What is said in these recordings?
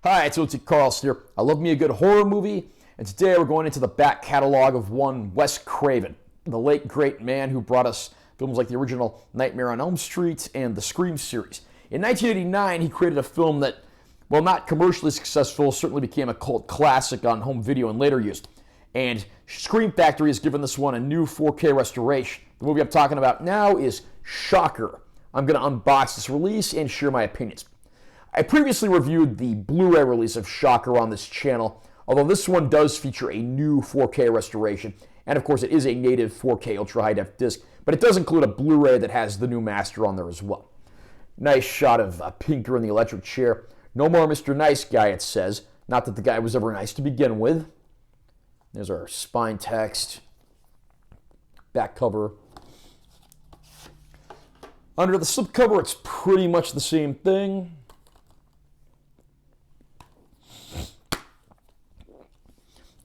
Hi, it's O.T. Carlson here. I love me a good horror movie, and today we're going into the back catalog of one Wes Craven, the late great man who brought us films like the original Nightmare on Elm Street and the Scream series. In 1989, he created a film that, while not commercially successful, certainly became a cult classic on home video in later years. And Scream Factory has given this one a new 4K restoration. The movie I'm talking about now is Shocker. I'm going to unbox this release and share my opinions. I previously reviewed the Blu-ray release of Shocker on this channel, although this one does feature a new 4K restoration, and of course it is a native 4K Ultra High Def disc, but it does include a Blu-ray that has the new master on there as well. Nice shot of Pinker in the electric chair. No more Mr. Nice Guy, it says. Not that the guy was ever nice to begin with. There's our spine text, back cover. Under the slipcover, it's pretty much the same thing.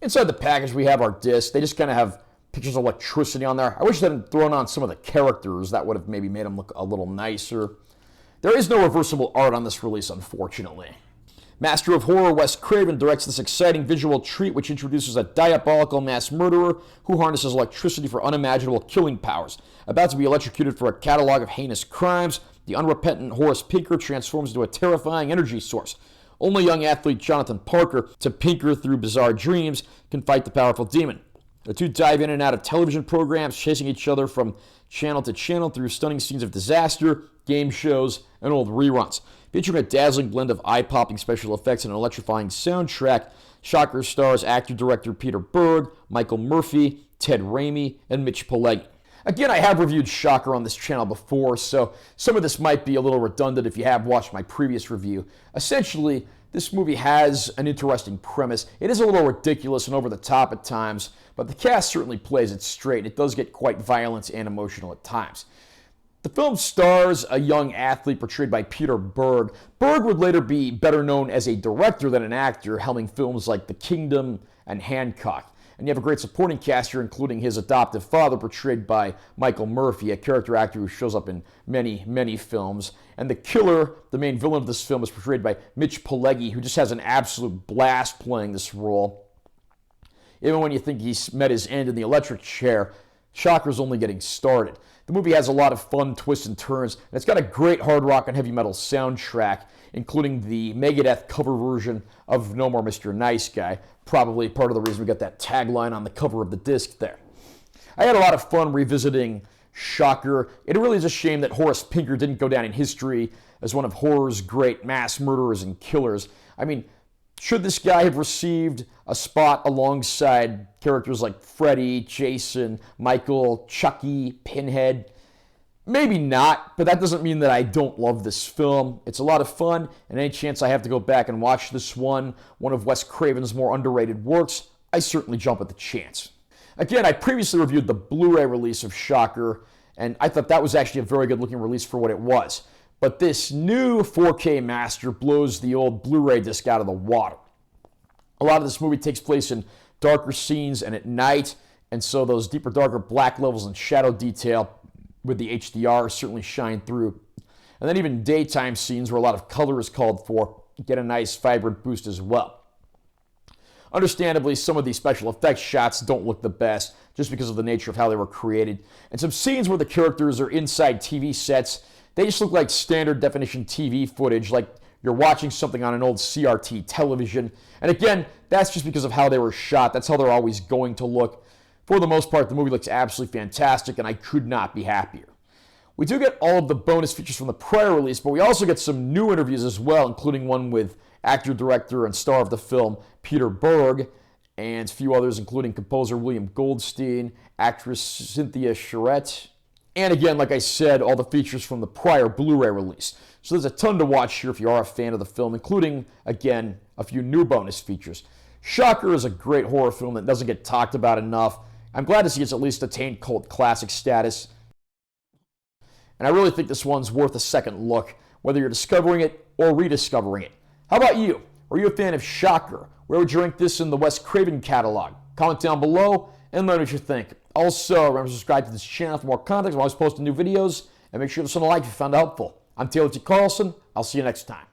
Inside the package, we have our disc. They just kind of have pictures of electricity on there. I wish they hadn't thrown on some of the characters. That would have maybe made them look a little nicer. There is no reversible art on this release, unfortunately. Master of Horror Wes Craven directs this exciting visual treat which introduces a diabolical mass murderer who harnesses electricity for unimaginable killing powers. About to be electrocuted for a catalog of heinous crimes, the unrepentant Horace Pinker transforms into a terrifying energy source. Only young athlete Jonathan Parker, to Pinker through bizarre dreams, can fight the powerful demon. The two dive in and out of television programs, chasing each other from channel to channel through stunning scenes of disaster, game shows, and old reruns. Featuring a dazzling blend of eye-popping special effects and an electrifying soundtrack, Shocker stars actor-director Peter Berg, Michael Murphy, Ted Raimi, and Mitch Pileggi. Again, I have reviewed Shocker on this channel before, so some of this might be a little redundant if you have watched my previous review. Essentially, this movie has an interesting premise. It is a little ridiculous and over the top at times, but the cast certainly plays it straight. It does get quite violent and emotional at times. The film stars a young athlete portrayed by Peter Berg. Berg would later be better known as a director than an actor, helming films like The Kingdom and Hancock. And you have a great supporting cast here, including his adoptive father, portrayed by Michael Murphy, a character actor who shows up in many, many films. And the killer, the main villain of this film, is portrayed by Mitch Pileggi, who just has an absolute blast playing this role. Even when you think he's met his end in the electric chair, Shocker's only getting started. The movie has a lot of fun twists and turns, and it's got a great hard rock and heavy metal soundtrack, including the Megadeth cover version of No More Mr. Nice Guy, probably part of the reason we got that tagline on the cover of the disc there. I had a lot of fun revisiting Shocker. It really is a shame that Horace Pinker didn't go down in history as one of horror's great mass murderers and killers. I mean, should this guy have received a spot alongside characters like Freddy, Jason, Michael, Chucky, Pinhead? Maybe not, but that doesn't mean that I don't love this film. It's a lot of fun, and any chance I have to go back and watch this one of Wes Craven's more underrated works, I certainly jump at the chance. Again, I previously reviewed the Blu-ray release of Shocker, and I thought that was actually a very good looking release for what it was. But this new 4K master blows the old Blu-ray disc out of the water. A lot of this movie takes place in darker scenes and at night, and so those deeper, darker black levels and shadow detail with the HDR certainly shine through. And then even daytime scenes where a lot of color is called for get a nice vibrant boost as well. Understandably, some of these special effects shots don't look the best just because of the nature of how they were created. And some scenes where the characters are inside TV sets, they just look like standard definition TV footage, like you're watching something on an old CRT television. And again, that's just because of how they were shot. That's how they're always going to look. For the most part, the movie looks absolutely fantastic, and I could not be happier. We do get all of the bonus features from the prior release, but we also get some new interviews as well, including one with actor, director, and star of the film, Peter Berg, and a few others, including composer William Goldstein, actress Cynthia Charette, and again, like I said, all the features from the prior Blu-ray release. So there's a ton to watch here if you are a fan of the film, including, again, a few new bonus features. Shocker is a great horror film that doesn't get talked about enough. I'm glad to see it's at least attained cult classic status. And I really think this one's worth a second look, whether you're discovering it or rediscovering it. How about you? Are you a fan of Shocker? Where would you rank this in the Wes Craven catalog? Comment down below and let me know what you think. Also, remember to subscribe to this channel for more content. I'm always posting new videos. And make sure to send a like if you found it helpful. I'm Taylor T. Carlson. I'll see you next time.